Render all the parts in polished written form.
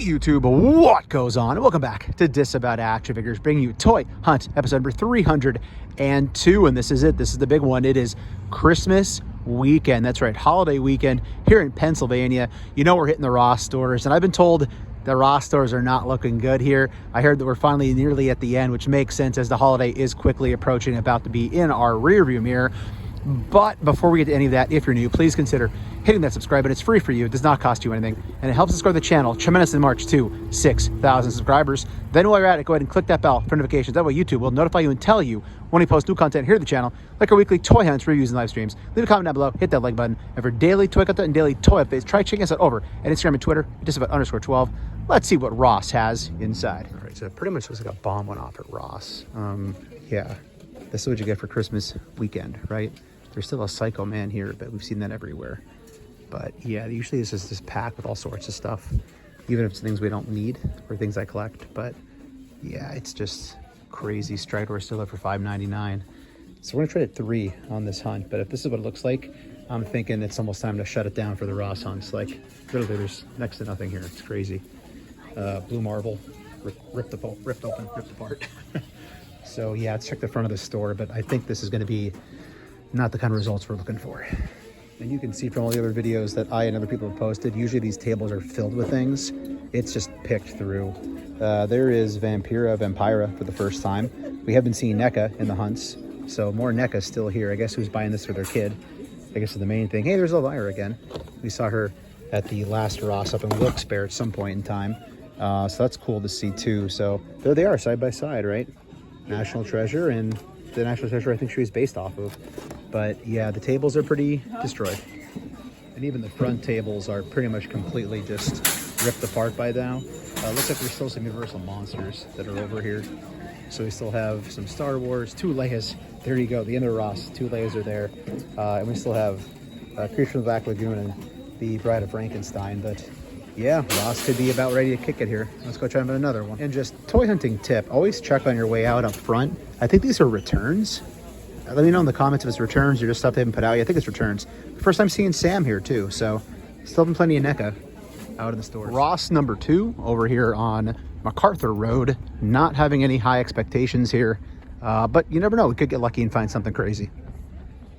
YouTube, what goes on? And welcome back to Disavowed Action Figures, bringing you Toy Hunt episode number 302. And this is it. This is the big one. It is Christmas weekend. That's right, holiday weekend here in Pennsylvania. You know we're hitting the Ross stores, and I've been told the Ross stores are not looking good here. I heard that we're finally nearly at the end, which makes sense as the holiday is quickly approaching, about to be in our rearview mirror. But before we get to any of that, if you're new, please consider hitting that subscribe button. It's free for you. It does not cost you anything. And it helps us grow the channel tremendously in March to 6,000 subscribers. Then while you're at it, go ahead and click that bell for notifications. That way YouTube will notify you and tell you when we post new content here at the channel, like our weekly toy hunts, reviews, and live streams. Leave a comment down below, hit that like button. And for daily toy content and daily toy updates, try checking us out over at Instagram and Twitter, Disavowed_12. Let's see what Ross has inside. All right, so it pretty much looks like a bomb went off at Ross. Yeah, this is what you get for Christmas weekend, right? There's still a Psycho Man here, but we've seen that everywhere. But yeah, usually this is just packed with all sorts of stuff, even if it's things we don't need or things I collect. But yeah, it's just crazy. Stridor still up for $5.99. So we're gonna try to 3 on this hunt. But if this is what it looks like, I'm thinking it's almost time to shut it down for the Ross hunts. Like literally, there's next to nothing here. It's crazy. Blue marble, ripped open, ripped apart. So yeah, let's check the front of the store. But I think this is gonna be not the kind of results we're looking for. And you can see from all the other videos that I and other people have posted, usually these tables are filled with things. It's just picked through. There is Vampira for the first time. We have been seeing NECA in the hunts, so more NECA still here. I guess who's buying this for their kid, I guess is the main thing. Hey, there's Elvira again. We saw her at the last Ross up in Wilkes-Barre at some point in time. So that's cool to see too. So there they are side by side, right? National Treasure and the National Treasure I think she was based off of. But yeah, the tables are pretty destroyed. And even the front tables are pretty much completely just ripped apart by now. Looks like there's still some Universal monsters that are over here. So we still have some Star Wars, 2 Leias. There you go, the end of Ross, 2 Leias are there. And we still have Creature from the Black Lagoon and the Bride of Frankenstein. But yeah, Ross could be about ready to kick it here. Let's go try another one. And just toy hunting tip, always check on your way out up front. I think these are returns. Let me know in the comments if it's returns or just stuff they haven't put out yet. I think it's returns. First time seeing Sam here too, so still been plenty of NECA out in the store. Ross number 2 over here on MacArthur Road. Not having any high expectations here, but you never know. We could get lucky and find something crazy.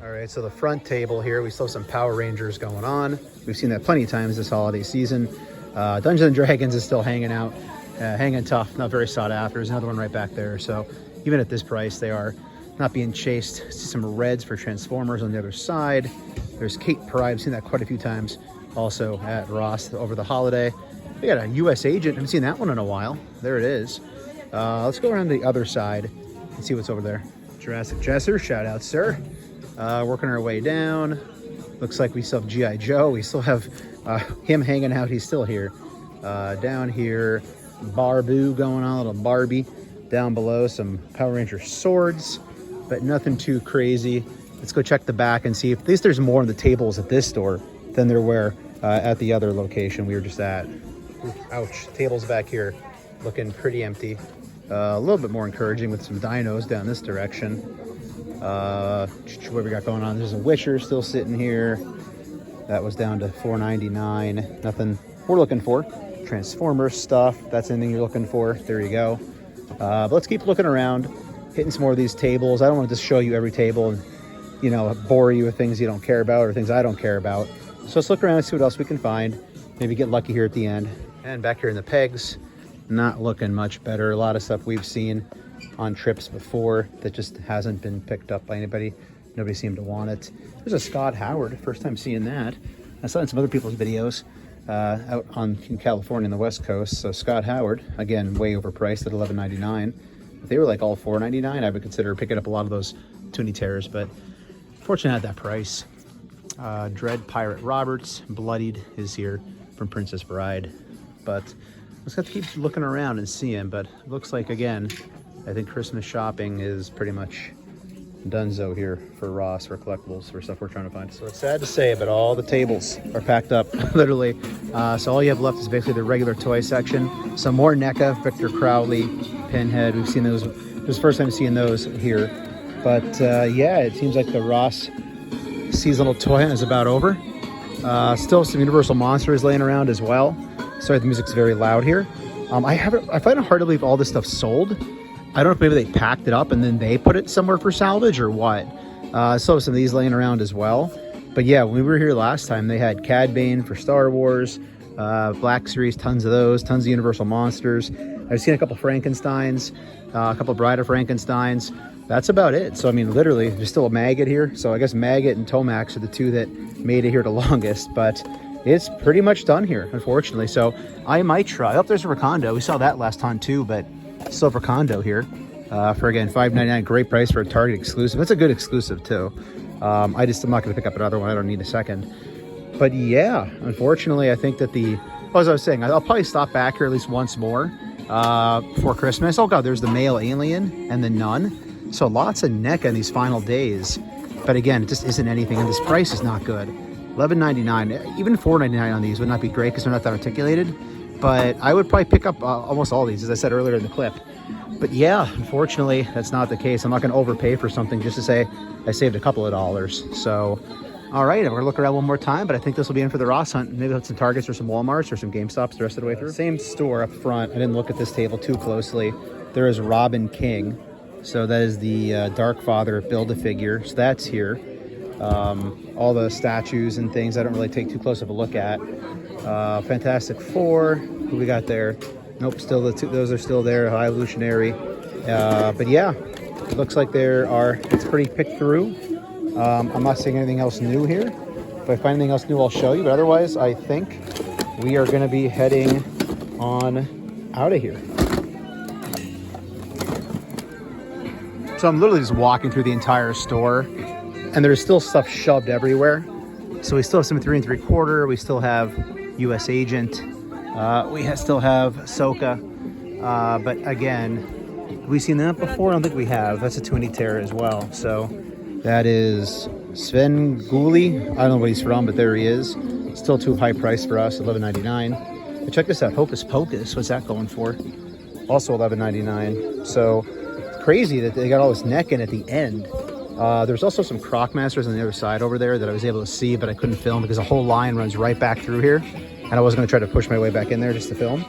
All right, so the front table here, we still have some Power Rangers going on. We've seen that plenty of times this holiday season. Dungeons and Dragons is still hanging out, hanging tough, not very sought after. There's another one right back there. So even at this price, they are not being chased. See some reds for Transformers on the other side. There's Kate Pride. I've seen that quite a few times also at Ross over the holiday. We got a U.S. Agent. I haven't seen that one in a while. There it is. Let's go around the other side and see what's over there. Jurassic Jesser, shout out, sir. Working our way down. Looks like we still have G.I. Joe. We still have him hanging out. He's still here. Down here, Barbu going on, a little Barbie. Down below, some Power Ranger swords, but nothing too crazy. Let's go check the back and see if at least there's more on the tables at this store than there were at the other location we were just at. Ouch, tables back here looking pretty empty. A little bit more encouraging with some dinos down this direction. What we got going on? There's a Witcher still sitting here. That was down to $4.99. Nothing we're looking for. Transformers stuff, that's anything you're looking for. There you go. But let's keep looking around, hitting some more of these tables. I don't want to just show you every table and, you know, bore you with things you don't care about or things I don't care about. So let's look around and see what else we can find. Maybe get lucky here at the end. And back here in the pegs, not looking much better. A lot of stuff we've seen on trips before that just hasn't been picked up by anybody. Nobody seemed to want it. There's a Scott Howard, first time seeing that. I saw it in some other people's videos out in California on the West Coast. So Scott Howard, again, way overpriced at $11.99. If they were like all $4.99, I would consider picking up a lot of those Toonie Terrors, but fortunately at that price. Dread Pirate Roberts, Bloodied is here from Princess Bride. But let's have to keep looking around and seeing, but it looks like, again, I think Christmas shopping is pretty much donezo here for Ross, for collectibles, for stuff we're trying to find. So it's sad to say, but all the tables are packed up, literally. So all you have left is basically the regular toy section. Some more NECA, Victor Crowley, Pinhead. We've seen those. This is the first time seeing those here. But yeah, it seems like the Ross seasonal toy hunt is about over. Still some Universal monsters laying around as well. Sorry, the music's very loud here. I find it hard to believe all this stuff sold. I don't know if maybe they packed it up and then they put it somewhere for salvage or what. I saw some of these laying around as well. But yeah, when we were here last time, they had Cad Bane for Star Wars, Black Series, tons of those, tons of Universal Monsters. I've seen a couple Frankensteins, a couple Bride of Frankensteins. That's about it. So, I mean, literally, there's still a Maggot here. So I guess Maggot and Tomax are the two that made it here the longest. But it's pretty much done here, unfortunately. So I might try. Oh, there's a Recondo. We saw that last time too, but still Recondo here for, again, $5.99. Great price for a Target exclusive. That's a good exclusive too. I'm not going to pick up another one. I don't need a second. But yeah, unfortunately, I think that as I was saying, I'll probably stop back here at least once more before Christmas. Oh God, there's the male alien and the nun. So lots of NECA in these final days. But again, it just isn't anything. And this price is not good. $11.99, even $4.99 on these would not be great because they're not that articulated. But I would probably pick up almost all these, as I said earlier in the clip. But yeah, unfortunately, that's not the case. I'm not going to overpay for something just to say I saved a couple of dollars. So, all right, we're going to look around one more time, but I think this will be in for the Ross hunt. Maybe hit some Targets or some Walmarts or some GameStops the rest of the way through. Same store up front. I didn't look at this table too closely. There is Robin King. So that is the Dark Father Build-A-Figure. So that's here. All the statues and things I don't really take too close of a look at. Fantastic Four. Who we got there? Nope, still the two. Those are still there. High Evolutionary. But yeah, it looks like it's pretty picked through. I'm not seeing anything else new here. If I find anything else new, I'll show you. But otherwise, I think we are going to be heading on out of here. So I'm literally just walking through the entire store, and there's still stuff shoved everywhere. So we still have some 3 3/4. We still have U.S. Agent. We still have Ahsoka. But again, have we seen that before? I don't think we have. That's a Twinny Terror as well. So that is Sven Gulli. I don't know what he's from, but there he is. Still too high price for us, $11.99. But check this out, Hocus Pocus. What's that going for? Also $11.99. So crazy that they got all this neck in at the end. There's also some Croc Masters on the other side over there that I was able to see, but I couldn't film because the whole line runs right back through here. And I wasn't going to try to push my way back in there just to film.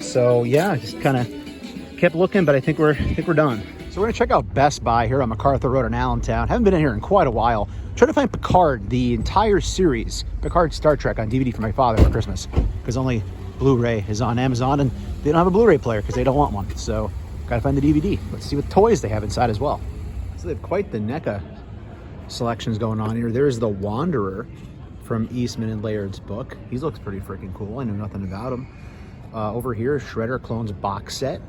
So yeah, I just kind of kept looking, but I think we're done. So we're going to check out Best Buy here on MacArthur Road in Allentown. Haven't been in here in quite a while. Trying to find Picard, the entire series, Picard Star Trek on DVD for my father for Christmas. Because only Blu-ray is on Amazon, and they don't have a Blu-ray player because they don't want one. So got to find the DVD. Let's see what toys they have inside as well. So they have quite the NECA selections going on here. There's the Wanderer from Eastman and Laird's book. He looks pretty freaking cool. I know nothing about him. Over here, Shredder Clones box set.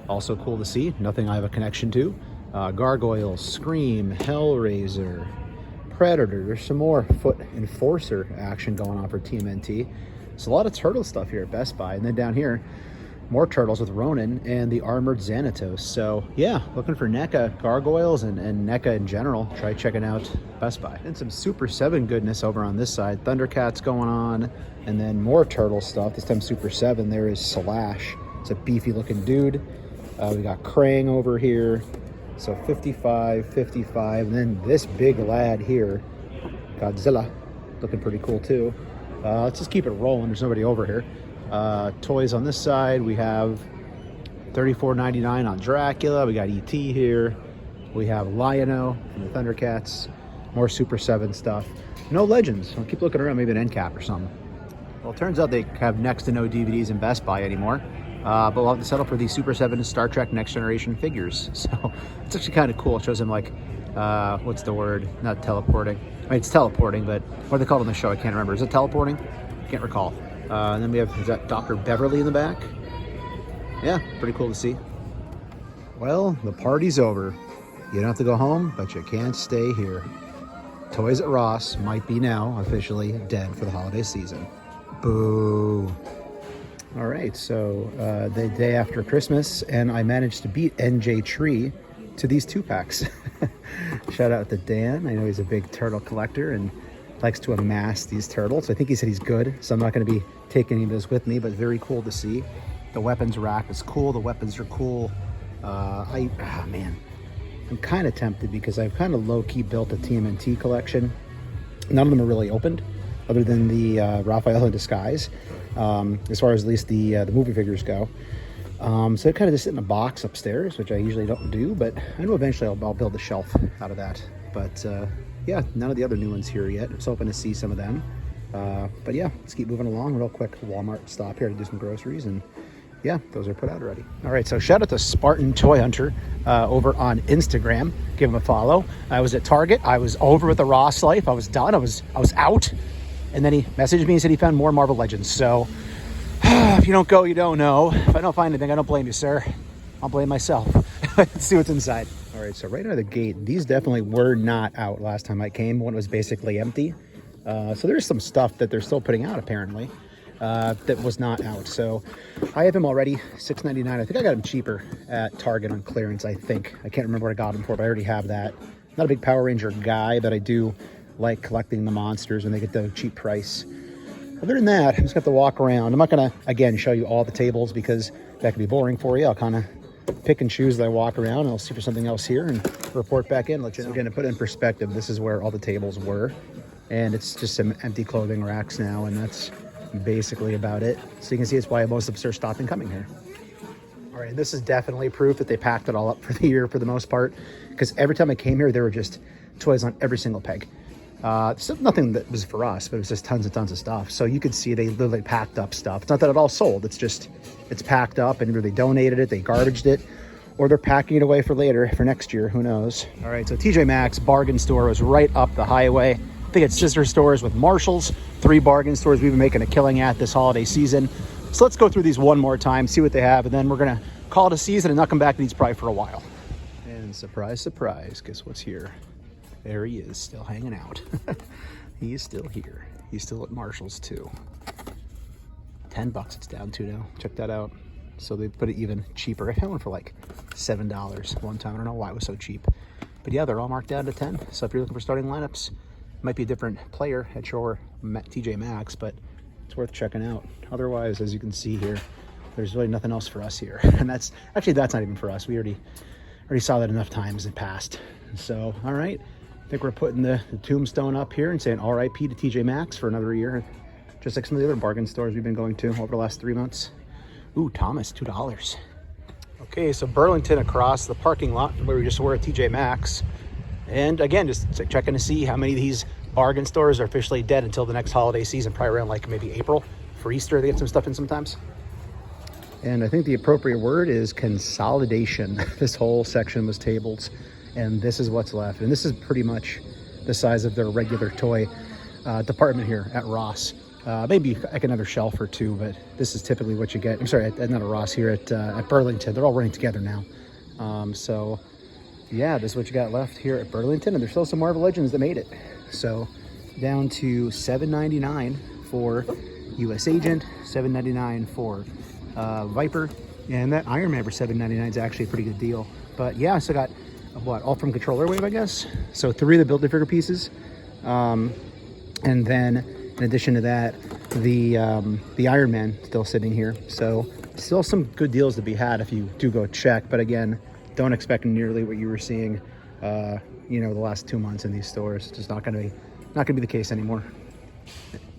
Also cool to see. Nothing I have a connection to. Gargoyles, Scream, Hellraiser, Predator. There's some more Foot Enforcer action going on for TMNT. It's a lot of turtle stuff here at Best Buy. And then down here, more turtles with Ronin and the Armored Xanatos. So yeah, looking for NECA Gargoyles and NECA in general. Try checking out Best Buy. And some Super 7 goodness over on this side. Thundercats going on, and then more turtle stuff. This time Super 7. There is Slash. It's a beefy looking dude. We got Krang over here. So 55, 55, and then this big lad here, Godzilla, looking pretty cool too. Let's just keep it rolling. There's nobody over here. Toys on this side, we have $34.99 on Dracula. We got E.T. here. We have Lion-O from the Thundercats. More Super 7 stuff. No Legends. I'll keep looking around, maybe an end cap or something. Well, it turns out they have next to no DVDs in Best Buy anymore. But we'll have to settle for the Super 7 Star Trek Next Generation figures. So it's actually kind of cool. It shows them like, what's the word? Not teleporting. I mean, it's teleporting, but what are they called on the show? I can't remember. Is it teleporting? Can't recall. And then we have, is that Dr. Beverly in the back? Yeah, pretty cool to see. Well, the party's over. You don't have to go home, but you can't stay here. Toys R Us might be now officially dead for the holiday season. Boo. All right, so the day after Christmas, and I managed to beat NJ Tree to these 2-packs. Shout out to Dan. I know he's a big turtle collector and likes to amass these turtles. I think he said he's good, so I'm not going to be taking any of those with me, but very cool to see. The weapons rack is cool. The weapons are cool. Man, I'm kind of tempted because I've kind of low-key built a TMNT collection. None of them are really opened, other than the Raphael in Disguise. as far as at least the movie figures go. So it kind of just sit in a box upstairs, which I usually don't do, but I know eventually I'll build a shelf out of that. But yeah, none of the other new ones here yet. I was hoping to see some of them. But yeah, let's keep moving along real quick. Walmart stop here to do some groceries, and yeah, those are put out already. All right, so shout out to Spartan Toy Hunter over on Instagram. Give him a follow. I was at Target. I was over with the Ross Life. I was done. I was out. And then he messaged me and said he found more Marvel Legends. So if you don't go, you don't know. If I don't find anything, I don't blame you, sir. I'll blame myself. Let's see what's inside. All right, so right out of the gate, these definitely were not out last time I came when it was basically empty. So there's some stuff that they're still putting out apparently that was not out. So I have him already, $6.99. I think I got him cheaper at Target on clearance, I think. I can't remember what I got him for, but I already have that. Not a big Power Ranger guy, but I do like collecting the monsters when they get the cheap price. Other than that, I'm just going to have to walk around. I'm not going to, again, show you all the tables because that could be boring for you. I'll kind of pick and choose as I walk around, and I'll see for something else here and report back in, let you know. So again, to put it in perspective, this is where all the tables were, and it's just some empty clothing racks now, and that's basically about it. So you can see it's why most of us are stopping coming here. All right, this is definitely proof that they packed it all up for the year for the most part, because every time I came here, there were just toys on every single peg. So nothing that was for us, but it was just tons and tons of stuff. So you could see they literally packed up stuff. It's not that it all sold. It's just, it's packed up, and either they donated it, they garbaged it, or they're packing it away for later, for next year, who knows. All right, so TJ Maxx bargain store was right up the highway. I think it's sister stores with Marshall's, 3 bargain stores we've been making a killing at this holiday season. So let's go through these one more time, see what they have, and then we're gonna call it a season and not come back to these probably for a while. And surprise, surprise, guess what's here? There he is, still hanging out. He is still here. He's still at Marshall's too. $10 it's down to now. Check that out. So they put it even cheaper. I found one for like $7 one time. I don't know why it was so cheap. But yeah, they're all marked down to 10. So if you're looking for starting lineups, might be a different player at your TJ Maxx, but it's worth checking out. Otherwise, as you can see here, there's really nothing else for us here. And that's not even for us. We already saw that enough times in the past. So, all right. I think we're putting the tombstone up here and saying RIP to TJ Maxx for another year, just like some of the other bargain stores we've been going to over the last 3 months. Ooh, Thomas, $2. Okay, so Burlington across the parking lot where we just were at TJ Maxx. And again, just checking to see how many of these bargain stores are officially dead until the next holiday season, probably around like maybe April. For Easter, they get some stuff in sometimes. And I think the appropriate word is consolidation. This whole section was tables, and this is what's left. And this is pretty much the size of their regular toy department here at Ross. Maybe like another shelf or two, but this is typically what you get. I'm sorry, not at Ross, here at Burlington. They're all running together now. So yeah, this is what you got left here at Burlington, and there's still some Marvel Legends that made it. So down to $7.99 for US Agent, $7.99 for Viper, and that Iron Man for $7.99 is actually a pretty good deal. But yeah, I still got what, all from Controller Wave, I guess. So 3 of the Build-A-Figure pieces, and then in addition to that, the Iron Man still sitting here. So still some good deals to be had if you do go check. But again, don't expect nearly what you were seeing, you know, the last 2 months in these stores. It's just not going to be the case anymore.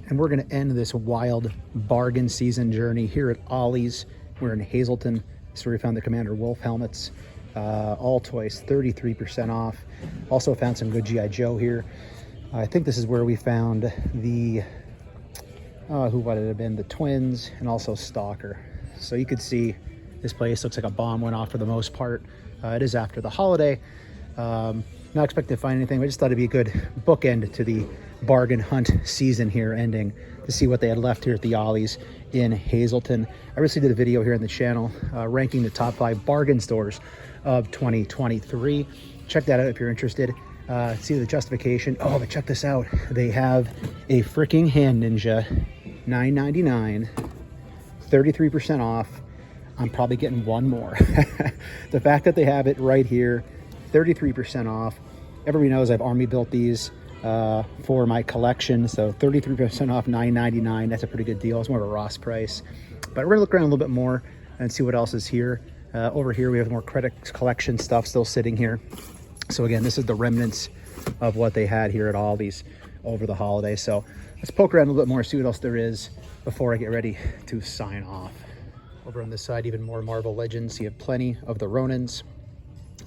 And we're going to end this wild bargain season journey here at Ollie's. We're in Hazleton. This is where we found the Commander Wolf helmets. All toys 33% off. Also found some good G.I. Joe here. I think this is where we found the who would it have been, the Twins, and also Stalker. So you could see this place looks like a bomb went off for the most part. It is after the holiday. Not expecting to find anything, but I just thought it'd be a good bookend to the bargain hunt season here ending, to see what they had left here at the Ollie's in Hazleton. I recently did a video here on the channel ranking the top 5 bargain stores of 2023. Check that out if you're interested. See the justification. Oh, but check this out. They have a freaking Hand Ninja, $9.99, 33% off. I'm probably getting one more. The fact that they have it right here, 33% off. Everybody knows I've army built these for my collection, so 33% off, $9.99. That's a pretty good deal. It's more of a Ross price. But we're gonna look around a little bit more and see what else is here. Over here we have more credit collection stuff still sitting here. So again, this is the remnants of what they had here at Ollie's over the holiday. So let's poke around a little bit more, see what else there is. before I get ready to sign off. Over on this side, even more Marvel Legends. You have plenty of the Ronins.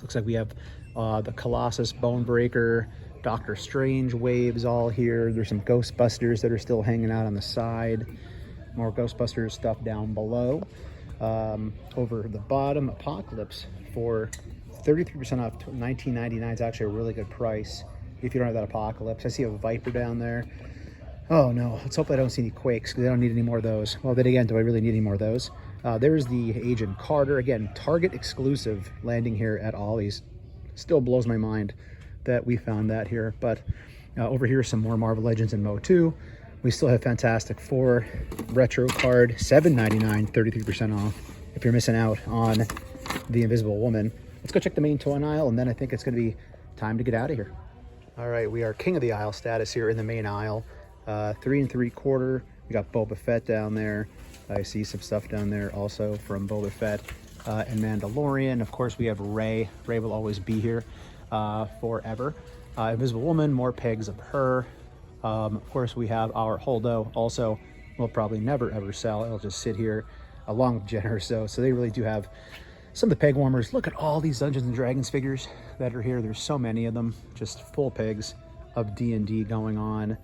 Looks like we have the Colossus, Bonebreaker, Doctor Strange waves all here. There's some Ghostbusters that are still hanging out on the side. More Ghostbusters stuff down below. Over the bottom, Apocalypse for 33% off. $19.99 is actually a really good price if you don't have that Apocalypse. I see a Viper down there. Oh no, let's hope I don't see any Quakes because I don't need any more of those. Well, then again, do I really need any more of those? There's the Agent Carter. Again, Target exclusive landing here at Ollie's. Still blows my mind that we found that here. But over here, some more Marvel Legends and MOTU. We still have Fantastic Four retro card, $7.99, 33% off. If you're missing out on the Invisible Woman, let's go check the main toy aisle, and then I think it's going to be time to get out of here. All right, we are king of the aisle status here in the main aisle. 3 3/4. We got Boba Fett down there. I see some stuff down there also from Boba Fett and Mandalorian. Of course, we have Rey. Rey will always be here forever. Invisible Woman, more pegs of her. Of course, we have our Holdo. Also, we'll probably never ever sell. It'll just sit here along with Jen or so. So they really do have some of the peg warmers. Look at all these Dungeons and Dragons figures that are here. There's so many of them. Just full pegs of D&D going on.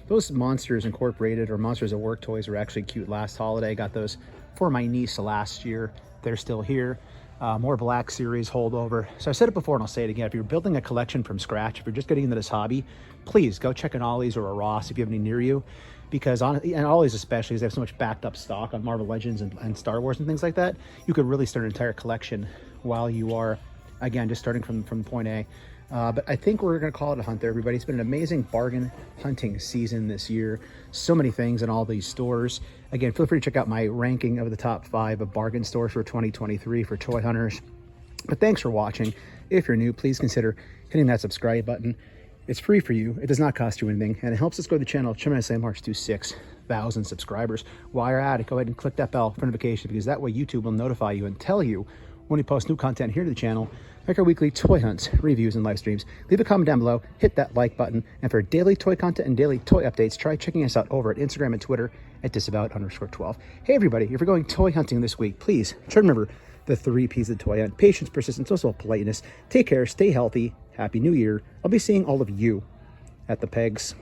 Those Monsters Incorporated or Monsters at Work toys were actually cute last holiday. Got those for my niece last year. They're still here. More Black Series holdover. So I said it before and I'll say it again. If you're building a collection from scratch, if you're just getting into this hobby, please go check an Ollie's or a Ross if you have any near you. Because and Ollie's especially, because they have so much backed up stock on Marvel Legends and Star Wars and things like that, you could really start an entire collection while you are, again, just starting from point A. But I think we're going to call it a hunt there, everybody. It's been an amazing bargain hunting season this year. So many things in all these stores. Again, feel free to check out my ranking of the top 5 of bargain stores for 2023 for toy hunters. But thanks for watching. If you're new, please consider hitting that subscribe button. It's free for you. It does not cost you anything. And it helps us grow the channel tremendously and march to 6,000 subscribers. While you're at it, go ahead and click that bell for notification because that way YouTube will notify you and tell you when we post new content here to the channel, like our weekly toy hunts, reviews, and live streams. Leave a comment down below, hit that like button, and for daily toy content and daily toy updates, try checking us out over at Instagram and Twitter at Disavowed_12. Hey everybody, if you're going toy hunting this week, please try to remember the 3 P's of toy hunt: patience, persistence, also politeness. Take care, stay healthy, Happy New Year. I'll be seeing all of you at the pegs.